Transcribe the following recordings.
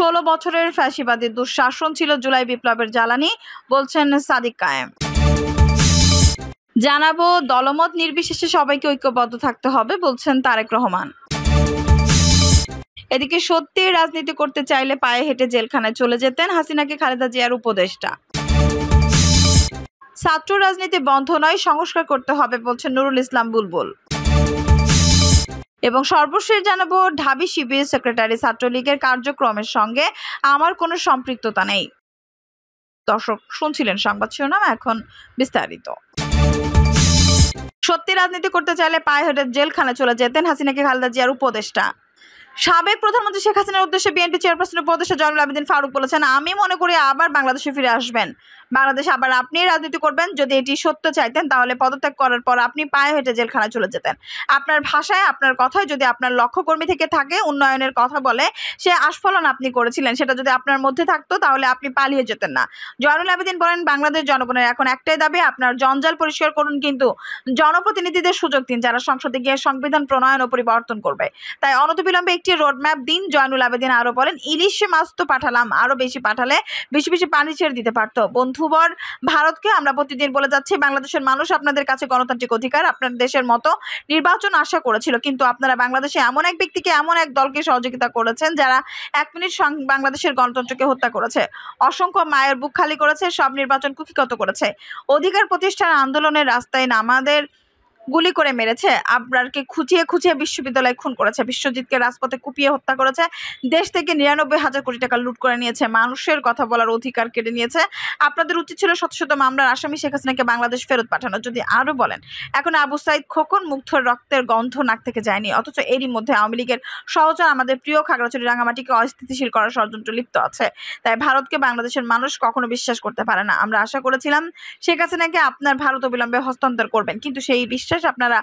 16 বছরের ফ্যাসিবাদী দুঃশাসন ছিল জুলাই বিপ্লবের জ্বালানি, বলছেন সাদিক কায়েম। জানাবো, দলমত নির্বিশেষে সবাইকে ঐক্যবদ্ধ থাকতে হবে, বলছেন তারেক রহমান। এদিকে সত্যি রাজনীতি করতে চাইলে পায়ে হেঁটে জেলখানায় চলে যেতেন হাসিনাকে খালেদা জিয়ার উপদেষ্টা। ছাত্র রাজনীতি বন্ধ নয়, সংস্কার করতে হবে, বলছেন নুরুল ইসলাম বুলবুল। এবং সর্বশেষ জানাবো, ঢাবি শিবির সেক্রেটারি ছাত্রলীগের কার্যক্রমের সঙ্গে আমার কোনো সম্পৃক্ততা নেই। দর্শক শুনছিলেন সংবাদ শিরোনাম, এখন বিস্তারিত। সত্যি রাজনীতি করতে চাইলে পায়ে হেঁটে জেলখানায় চলে যেতেন হাসিনাকে খালেদা জিয়ার উপদেষ্টা। সাবেক প্রধানমন্ত্রী শেখ হাসিনার উদ্দেশ্যে বিএনপি চেয়ারপারসনের উপদেষ্টা জয়নুল আবেদিন ফারুক বলেছেন, আমি মনে করি আবার বাংলাদেশে ফিরে আসবেন, বাংলাদেশে আবার আপনি রাজনীতি করবেন। যদি এটি সত্য চাইতেন তাহলে পদত্যাগ করার পর আপনি পায়ে হেঁটে জেলখানায় চলে যেতেন। আপনার ভাষায়, আপনার কথায় যদি আপনার লক্ষ্যকর্মী থেকে থাকে, উন্নয়নের কথা বলে, সে আস্ফলন আপনি করেছিলেন, সেটা যদি আপনার মধ্যে থাকতো তাহলে আপনি পালিয়ে যেতেন না। জয়নুল আবেদিন বলেন, বাংলাদেশ জনগণের এখন একটাই দাবি, আপনার জঞ্জাল পরিষ্কার করুন, কিন্তু জনপ্রতিনিধিদের সুযোগ দিন যারা সংসদে গিয়ে সংবিধান প্রণয়ন ও পরিবর্তন করবে। তাই অনতিবিলম্বে একটি রোডম্যাপ দিন। জয়নুল আবেদিন আরো বলেন, ইলিশ মাছ তো পাঠালাম, আরো বেশি পাঠালে বেশি বেশি পানি ছেড়ে দিতে পারতো। বন্ধুবর ভারতকে আমরা প্রতিদিন বলে যাচ্ছি, বাংলাদেশের মানুষ আপনাদের কাছে গণতান্ত্রিক অধিকার, আপনার দেশের মতো নির্বাচন আশা করেছিল, কিন্তু আপনারা বাংলাদেশে এমন এক ব্যক্তিকে, এমন এক দলকে সহযোগিতা করেছেন যারা 1 মিনিট বাংলাদেশের গণতন্ত্রকে হত্যা করেছে, অসংখ্য মায়ের বুক খালি করেছে, সব নির্বাচন কুক্ষিগত করেছে, অধিকার প্রতিষ্ঠান আন্দোলনের রাস্তায় আমাদের গুলি করে মেরেছে, আবরারকে খুঁচিয়ে খুঁচিয়ে বিশ্ববিদ্যালয়ে খুন করেছে, বিশ্বজিৎকে রাজপথে কুপিয়ে হত্যা করেছে, দেশ থেকে 99,000 কোটি টাকা লুট করে নিয়েছে, মানুষের কথা বলার অধিকার কেড়ে নিয়েছে। আপনাদের উচিত ছিল শত শত মামলার আসামি শেখ হাসিনাকে বাংলাদেশ ফেরত পাঠানো। যদি আরো বলেন, এখন আবু সাইদ খোকন মুগ্ধর রক্তের গন্ধ নাক থেকে যায়নি, অথচ এরই মধ্যে আওয়ামী লীগের সহচর আমাদের প্রিয় খাগড়াছড়ি রাঙামাটিকে অস্থিতিশীল করার ষড়যন্ত্র লিপ্ত আছে। তাই ভারতকে বাংলাদেশের মানুষ কখনো বিশ্বাস করতে পারে না। আমরা আশা করেছিলাম শেখ হাসিনাকে আপনার ভারত অবিলম্বে হস্তান্তর করবেন, কিন্তু সেই বিশ্বাস আপনারা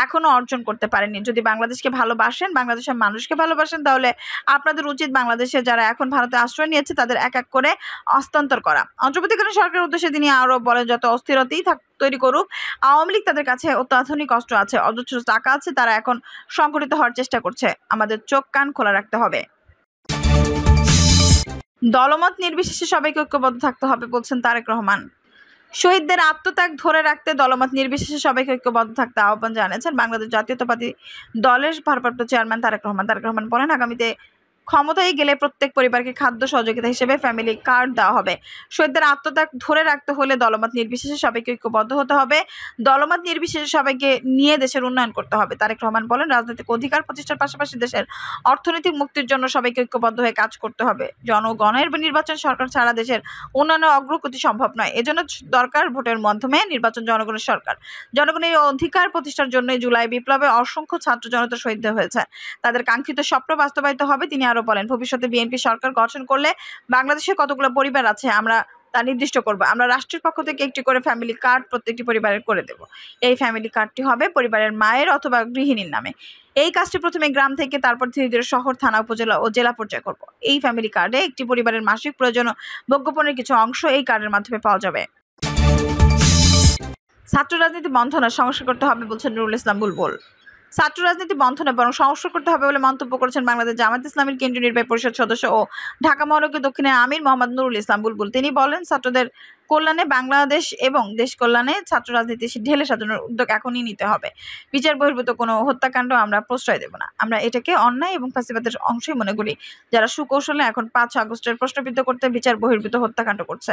এখনো অর্জন করতে পারেননি। যদি বাংলাদেশকে ভালোবাসেন, বাংলাদেশের মানুষকে ভালোবাসেন, তাহলে আপনাদের উচিত বাংলাদেশে যারা এখন ভারতে আশ্রয় নিয়েছে তাদের এক এক করে হস্তান্তর করা। অন্তর্বর্তীকালীন সরকারের উদ্দেশ্যে তিনি আরো বলেন, যত অস্থিরতাই তৈরি করুক, আওয়ামী লীগ তাদের কাছে অত্যাধুনিক অস্ত্র আছে, অজস্র টাকা আছে, তারা এখন সংগঠিত হওয়ার চেষ্টা করছে। আমাদের চোখ কান খোলা রাখতে হবে। দলমত নির্বিশেষে সবাইকে ঐক্যবদ্ধ থাকতে হবে, বলছেন তারেক রহমান। শহীদদের আত্মত্যাগ ধরে রাখতে দলমত নির্বিশেষে সবাইকে ঐক্যবদ্ধ থাকতে আহ্বান জানিয়েছেন বাংলাদেশ জাতীয়তাবাদী দলের ভারপ্রাপ্ত চেয়ারম্যান তারেক রহমান। তারেক রহমান বলেন, আগামীতে ক্ষমতায় গেলে প্রত্যেক পরিবারকে খাদ্য সহযোগিতা হিসেবে ফ্যামিলি কার্ড দেওয়া হবে। শহীদদের আত্মত্যাগ ধরে রাখতে হলে দলমত নির্বিশেষে সবাইকে ঐক্যবদ্ধ হতে হবে, দলমত নির্বিশেষে সবাইকে নিয়ে দেশের উন্নয়ন করতে হবে। তারেক রহমান বলেন, রাজনৈতিক অধিকার প্রতিষ্ঠার পাশাপাশি দেশের অর্থনৈতিক মুক্তির জন্য সবাইকে ঐক্যবদ্ধ হয়ে কাজ করতে হবে। জনগণের নির্বাচন সরকার ছাড়া দেশের উন্নয়নের অগ্রগতি সম্ভব নয়, এজন্য দরকার ভোটের মাধ্যমে নির্বাচন, জনগণের সরকার। জনগণের অধিকার প্রতিষ্ঠার জন্য জুলাই বিপ্লবে অসংখ্য ছাত্র জনতা শহীদ হয়েছে, তাদের কাঙ্ক্ষিত স্বপ্ন বাস্তবায়িত হবে। তিনি আরো বলেন, ভবিষ্যতে বিএনপি সরকার গঠন করলে বাংলাদেশে কতগুলো পরিবার আছে আমরা তা নির্দিষ্ট করব। আমরা রাষ্ট্রের পক্ষ থেকে একটি করে ফ্যামিলি কার্ড প্রত্যেকটি পরিবারের করে দেব। এই ফ্যামিলি কার্ডটি হবে পরিবারের মায়ের অথবা গৃহিণীর নামে। এই কাজটি প্রথমে গ্রাম থেকে, তারপর ধীরে ধীরে শহর, থানা, উপজেলা ও জেলা পর্যায়ে করব। এই ফ্যামিলি কার্ডে একটি পরিবারের মাসিক প্রয়োজন ও ভোগ্যপণ্যের কিছু অংশ এই কার্ডের মাধ্যমে পাওয়া যাবে। ছাত্র রাজনীতি বন্ধ নয়, সংস্কার করতে হবে, বলছেন নুরুল ইসলাম বুলবুল। ছাত্র রাজনীতি বন্ধ নয়, বরং সংস্কার করতে হবে বলে মন্তব্য করেছেন বাংলাদেশ জামায়াত ইসলামীর কেন্দ্রীয় নির্বাহী পরিষদ সদস্য ও ঢাকা মহানগর দক্ষিণের আমির মোহাম্মদ নুরুল ইসলাম বুলবুল। তিনি বলেন, ছাত্রদের কল্যাণে বাংলাদেশ এবং দেশ কল্যাণে ছাত্র রাজনীতি ঢেলে সাজানোর উদ্যোগ এখনই নিতে হবে। বিচার বহির্ভূত কোনো হত্যাকাণ্ড আমরা প্রশ্রয় দেব না। আমরা এটাকে অন্যায় এবং ফ্যাসিবাদের অংশই মনে করি, যারা সুকৌশলে এখন 5 আগস্টের প্রশ্নবিদ্ধ করতে বিচার বহির্ভূত হত্যাকাণ্ড করছে।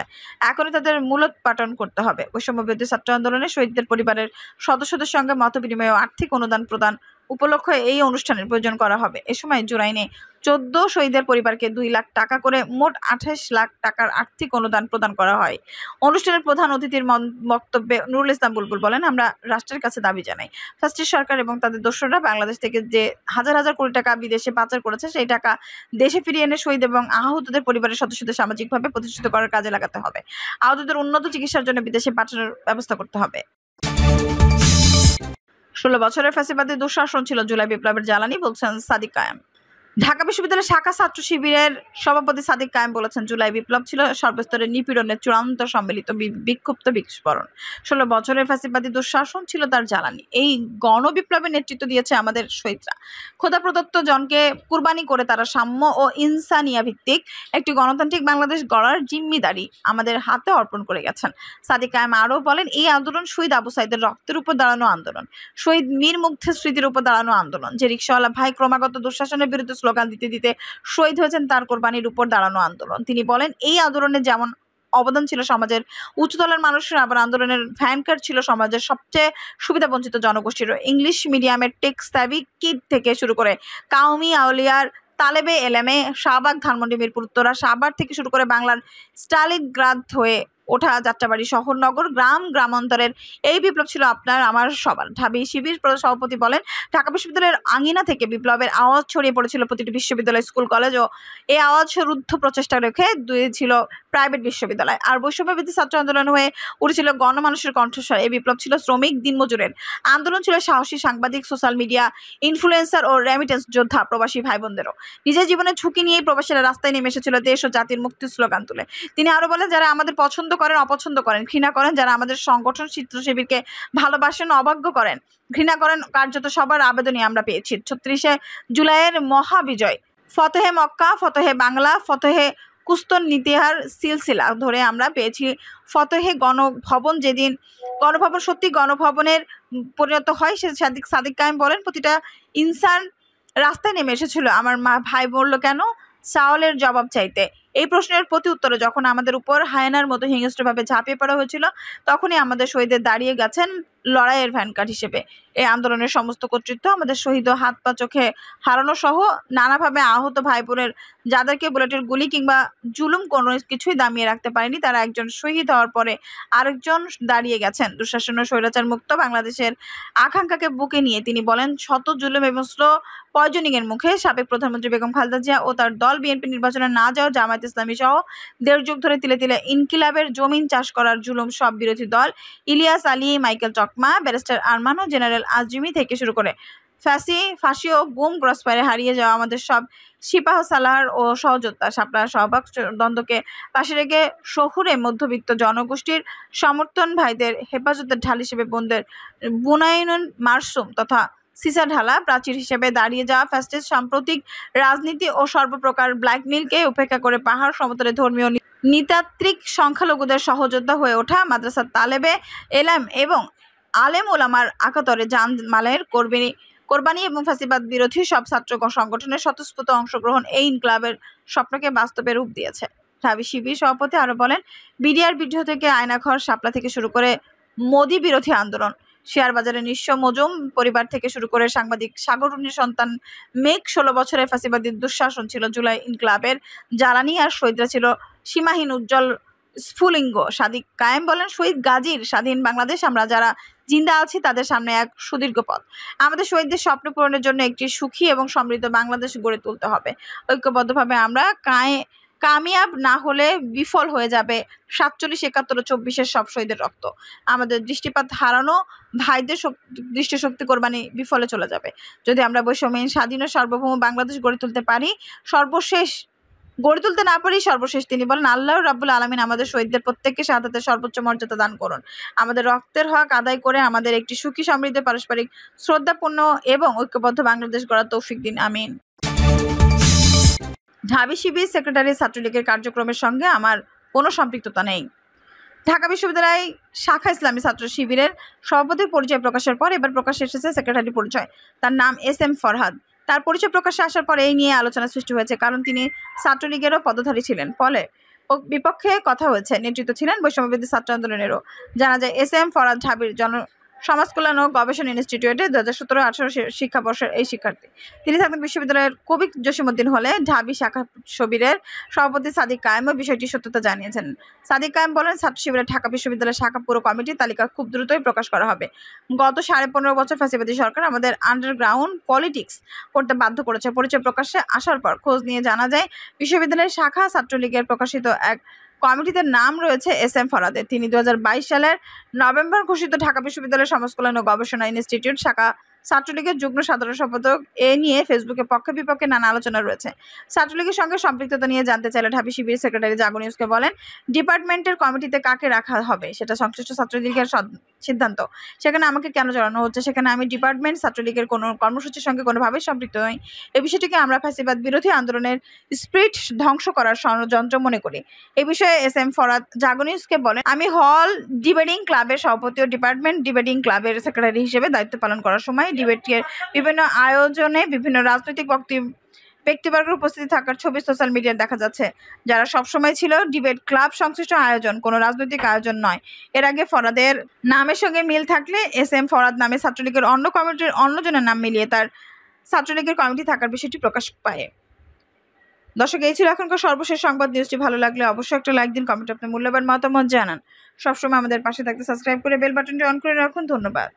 এখনই তাদের মূলোৎপাটন করতে হবে। বৈষম্যবিরোধী ছাত্র আন্দোলনে শহীদদের পরিবারের সদস্যদের সঙ্গে মত বিনিময় ও আর্থিক অনুদান প্রদান উপলক্ষে এই অনুষ্ঠানের প্রয়োজন করা হবে। এ সময় জুরাইনে 14 শহীদের পরিবারকে 2 লাখ টাকা করে মোট 28 লাখ টাকার আর্থিক অনুদান প্রদান করা হয়। অনুষ্ঠানের প্রধান অতিথির বক্তব্যে নুরুল ইসলাম বুলবুল বলেন, আমরা রাষ্ট্রের কাছে দাবি জানাই, ফ্যাসিস্ট সরকার এবং তাদের দোসররা বাংলাদেশ থেকে যে হাজার হাজার কোটি টাকা বিদেশে পাচার করেছে, সেই টাকা দেশে ফিরিয়ে এনে শহীদ এবং আহতদের পরিবারের সদস্যদের সামাজিকভাবে প্রতিষ্ঠিত করার কাজে লাগাতে হবে। আহতদের উন্নত চিকিৎসার জন্য বিদেশে পাঠানোর ব্যবস্থা করতে হবে। 16 বছরের ফ্যাসিবাদী দুঃশাসন ছিল জুলাই বিপ্লবের জ্বালানি, বলছেন সাদিক কায়েম। ঢাকা বিশ্ববিদ্যালয়ের শাখা ছাত্র শিবিরের সভাপতি সাদিক কায়েম বলেছেন, জুলাই বিপ্লব ছিল সর্বস্তরের নিপীড়নের চূড়ান্ত সম্মিলিত বিক্ষুব্ধ বিস্ফোরণ। 16 বছরের ফ্যাসিবাদী দুঃশাসন ছিল তার জ্বালানি। এই গণবিপ্লবের নেতৃত্ব দিয়েছে আমাদের শহীদরা। খোদা প্রদত্ত জনকে কুরবানি করে তারা সাম্য ও ইনসানিয়া ভিত্তিক একটি গণতান্ত্রিক বাংলাদেশ গড়ার জিম্মিদারি আমাদের হাতে অর্পণ করে গেছেন। সাদিক কায়েম আরও বলেন, এই আন্দোলন শহীদ আবু সাইদের রক্তের উপর দাঁড়ানো আন্দোলন, শহীদ মীর মুগ্ধের স্মৃতির উপর দাঁড়ানো আন্দোলন। যে রিকশাওয়ালা ভাই ক্রমাগত দুঃশাসনের বিরুদ্ধে স্লোগান দিতে দিতে শহীদ হয়েছেন, তার কোরবানির উপর দাঁড়ানো আন্দোলন। তিনি বলেন, এই আন্দোলনে যেমন অবদান ছিল সমাজের উচ্চতলার মানুষের, আবার আন্দোলনের ভ্যানকার ছিল সমাজের সবচেয়ে সুবিধাবঞ্চিত জনগোষ্ঠীরও। ইংলিশ মিডিয়ামের টেক স্যাভি কিড থেকে শুরু করে কাউমি আউলিয়ার তালেবে এলেমে, শাহবাগ, ধানমন্ডি, মিরপুর উত্তরা, সাভার থেকে শুরু করে বাংলার স্টালিনগ্রাদ হয়ে ওঠা যাত্রাবাড়ি শহর, নগর, গ্রামান্তরের এই বিপ্লব ছিল আপনার আমার সবার। ঢাবি শিবির সভাপতি বলেন, ঢাকা বিশ্ববিদ্যালয়ের আঙিনা থেকে বিপ্লবের আওয়াজ ছড়িয়ে পড়েছিল প্রতিটি বিশ্ববিদ্যালয়, স্কুল, কলেজ ও এই আওয়াজ রুদ্ধ প্রচেষ্টা রেখে ছিল প্রাইভেট বিশ্ববিদ্যালয়। আর বৈষম্যবিরোধী ছাত্র আন্দোলন হয়ে উঠেছিল গণমানুষের কণ্ঠস্বর। এই বিপ্লব ছিল শ্রমিক দিনমজুরের আন্দোলন, ছিল সাহসী সাংবাদিক, সোশ্যাল মিডিয়া ইনফ্লুয়েন্সার ও রেমিটেন্স যোদ্ধা প্রবাসী ভাই বোনদেরও। নিজের জীবনের ঝুঁকি নিয়ে প্রবাসীরা রাস্তায় নেমে এসেছিল দেশ ও জাতির মুক্তির স্লোগান তুলে। তিনি আরো বলেন, যারা আমাদের পছন্দ করেন, অপছন্দ করেন, ঘৃণা করেন, যারা আমাদের সংগঠন চিত্র শিবিরকে ভালোবাসেন, অবাধ্য করেন, ঘৃণা করেন, কার্যত সবার আবেদনই আমরা পেয়েছি। 36শে জুলাইয়ের মহাবিজয়, ফতেহে মক্কা, ফতেহে বাংলা, ফতেহে কুস্তনিতিহার সিলসিলা ধরে আমরা পেয়েছি ফতেহে গণভবন। যেদিন গণভবন সত্যি গণভবনের পরিণত হয়, সে সাদিক কায়েম বলেন, প্রতিটা ইনসান রাস্তায় নেমে এসেছিল আমার ভাই বলল কেন চাওয়ালের জবাব চাইতে। এই প্রশ্নের প্রতি উত্তরে যখন আমাদের উপর হায়নার মতো হিংস্রভাবে ঝাঁপিয়ে পড়া হয়েছিল, তখনই আমাদের শহীদদের দাঁড়িয়ে গেছেন লড়াইয়ের ভ্যানকাট হিসেবে। এই আন্দোলনের সমস্ত কর্তৃত্ব আমাদের শহীদ ও হাত পা চোখে হারানো সহ নানাভাবে আহত ভাই বোনের, যাদেরকে বুলেটের গুলি কিংবা জুলুম কোনো কিছুই দামিয়ে রাখতে পারেনি, তারা একজন শহীদ হওয়ার পরে আরেকজন দাঁড়িয়ে গেছেন দুঃশাসন ও স্বৈরাচার মুক্ত বাংলাদেশের আকাঙ্ক্ষাকে বুকে নিয়ে। তিনি বলেন, শত জুলুম এবং স্লো পয়জনিংয়ের মুখে সাবেক প্রধানমন্ত্রী বেগম খালেদা জিয়া ও তার দল বিএনপি নির্বাচনে না যাওয়া, জামায়াত ইসলামী সহ 1.5 যুগ ধরে তিলে তিলে ইনকিলাবের জমিন চাষ করার জুলুম সব বিরোধী দল ইলিয়াস আলী, মাইকেল চকমা, ব্যারিস্টার আরমান ও জেনারেল আজমি থেকে শুরু করে ফাঁসি ও গুম ক্রসফায়ারে হারিয়ে যাওয়া আমাদের সব সিপাহ সালার ও সহযোদ্ধা, শাপলা সহবাগ দ্বন্দ্বকে পাশে রেখে শহুরে মধ্যবিত্ত জনগোষ্ঠীর সমর্থন ভাইদের হেফাজতের ঢাল হিসেবে বোনদের বুনায়ন মারসুম তথা সিসা ঢালা প্রাচীর হিসেবে দাঁড়িয়ে যাওয়া ফ্যাসিস্ট সাম্প্রতিক রাজনীতি ও সর্বপ্রকার ব্ল্যাকমেইলকে উপেক্ষা করে পাহাড় সমতলে ধর্মীয় নৃতাত্ত্বিক সংখ্যালঘুদের সহযোদ্ধা হয়ে ওঠা মাদ্রাসা তালেবে এলাম এবং আলেম ওলামার আকাতরে জান মালের কোরবানি এবং ফ্যাসিবাদ বিরোধী সব ছাত্র সংগঠনের স্বতঃস্ফূর্ত অংশগ্রহণ এই ইনকলাবের স্বপ্নকে বাস্তবে রূপ দিয়েছে। ঢাবি শিবির সভাপতি আরো বলেন, বিডিআর বিদ্রোহ থেকে আয়নাঘর, শাপলা থেকে শুরু করে মোদি বিরোধী আন্দোলন, শেয়ার বাজারে নিঃস্ব মজুম পরিবার থেকে শুরু করে সাংবাদিক সাগরুণীর সন্তান মেঘ, 16 বছরের ফ্যাসিবাদী দুঃশাসন ছিল জুলাই ইনকলাবের জ্বালানি, আর শহীদরা ছিল সীমাহীন উজ্জ্বল স্ফুলিঙ্গ। সাদিক কায়েম বলেন, শহীদ গাজীর স্বাধীন বাংলাদেশ আমরা যারা জিন্দা আছি তাদের সামনে এক সুদীর্ঘ পথ। আমাদের শহীদদের স্বপ্ন পূরণের জন্য একটি সুখী এবং সমৃদ্ধ বাংলাদেশ গড়ে তুলতে হবে। ঐক্যবদ্ধভাবে আমরা কামিয়াব না হলে বিফল হয়ে যাবে 47, 71 ও 24-এর সব শহীদের রক্ত। আমাদের দৃষ্টিপাত হারানো ভাইদের দৃষ্টিশক্তি কোরবানি বিফলে চলে যাবে। যদি আমরা বৈষম্যহীন, স্বাধীন ও সার্বভৌম বাংলাদেশ গড়ে তুলতে না পারি সর্বশেষ তিনি বলেন, আল্লাহ রাব্বুল আলামিন আমাদের শহীদদের প্রত্যেককে শাহাদাতের সর্বোচ্চ মর্যাদা দান করুন। আমাদের রক্তের হক আদায় করে আমাদের একটি সুখী, সমৃদ্ধ, পারস্পরিক শ্রদ্ধাপূর্ণ এবং ঐক্যবদ্ধ বাংলাদেশ গড়ার তৌফিক দিন, আমিন। ঢাবি শিবির সেক্রেটারি ছাত্রলীগের কার্যক্রমের সঙ্গে আমার কোনো সম্পৃক্ততা নেই। ঢাকা বিশ্ববিদ্যালয় শাখা ইসলামী ছাত্র শিবিরের সভাপতির পরিচয় প্রকাশের পর এবার প্রকাশ্যে এসেছে সেক্রেটারি পরিচয়। তার নাম SM ফরহাদ। তার পরিচয় প্রকাশ্যে আসার পর এই নিয়ে আলোচনা সৃষ্টি হয়েছে, কারণ তিনি ছাত্রলীগেরও পদধারী ছিলেন। ফলে বিপক্ষে কথা হয়েছে, নেতৃত্ব ছিলেন বৈষম্যবিরোধী ছাত্র আন্দোলনেরও। জানা যায়, SM ফরহাদ ঢাবির সমাজ কল্যাণ ও গবেষণা ইনস্টিটিউটে 2017-18 শিক্ষাবর্ষের এই শিক্ষার্থী। তিনি থাকতেন বিশ্ববিদ্যালয়ের কবি জসিমউদ্দিন হলে। ঢাবি শাখা শিবিরের সভাপতি সাদিক কায়েম বিষয়টি সত্যতা জানিয়েছেন। সাদিক কায়েম বলেন, ছাত্র শিবিরের ঢাকা বিশ্ববিদ্যালয়ের শাখা পুরো কমিটির তালিকা খুব দ্রুতই প্রকাশ করা হবে। গত 15.5 বছর ফ্যাসিবাদী সরকার আমাদের আন্ডারগ্রাউন্ড পলিটিক্স করতে বাধ্য করেছে। পরিচয় প্রকাশ্যে আসার পর খোঁজ নিয়ে জানা যায়, বিশ্ববিদ্যালয়ের শাখা ছাত্রলীগের প্রকাশিত এক কমিটিতে নাম রয়েছে SM ফরহাদের। তিনি 2022 সালের নভেম্বর ঘোষিত ঢাকা বিশ্ববিদ্যালয়ের সমাজ কল্যাণ ও গবেষণা ইনস্টিটিউট শাখা ছাত্রলীগের যুগ্ম সাধারণ সম্পাদক এ নিয়ে ফেসবুকে পক্ষে বিপক্ষে নানা আলোচনা রয়েছে। ছাত্রলীগের সঙ্গে সম্পৃক্ততা নিয়ে জানতে চাইলে ঢাবি শিবির সেক্রেটারি জাগো নিউজকে বলেন, ডিপার্টমেন্টের কমিটিতে কাকে রাখা হবে সেটা সংশ্লিষ্ট ছাত্রলীগের সিদ্ধান্ত। সেখানে আমাকে কেন জড়ানো হচ্ছে? সেখানে আমি ডিপার্টমেন্ট ছাত্রলীগের কোনো কর্মসূচির সঙ্গে কোনোভাবেই সম্পৃক্ত নই। এই বিষয়টিকে আমরা ফ্যাসিবাদ বিরোধী আন্দোলনের স্পিরিট ধ্বংস করার ষড়যন্ত্র মনে করি। এ বিষয়ে এস এম ফরহাদ জাগো নিউজকে বলেন, আমি হল ডিবেটিং ক্লাবের সভাপতি ও ডিপার্টমেন্ট ডিবেটিং ক্লাবের সেক্রেটারি হিসেবে দায়িত্ব পালন করার সময় ডিবেটের বিভিন্ন আয়োজনে বিভিন্ন রাজনৈতিক ব্যক্তিবর্গের উপস্থিতি থাকার ছবি সোশ্যাল মিডিয়ায় দেখা যাচ্ছে, যারা সবসময় ছিল ডিবেট ক্লাব সংশ্লিষ্ট আয়োজন, কোনো রাজনৈতিক আয়োজন নয়। এর আগে ফরহাদের নামের সঙ্গে মিল থাকলে এস এম ফরহাদ নামে ছাত্রলীগের অন্য কমিটির অন্যজনের নাম মিলিয়ে তার ছাত্রলীগের কমিটি থাকার বিষয়টি প্রকাশ পায়। দর্শক, এই ছিল এখনকার সর্বশেষ সংবাদ। নিউজটি ভালো লাগলে অবশ্যই একটা লাইক দিন, কমেন্টে আপনার মূল্যবান মতামত জানান। সবসময় আমাদের পাশে থাকতে সাবস্ক্রাইব করে বেল বাটনটি অন করে রাখুন। ধন্যবাদ।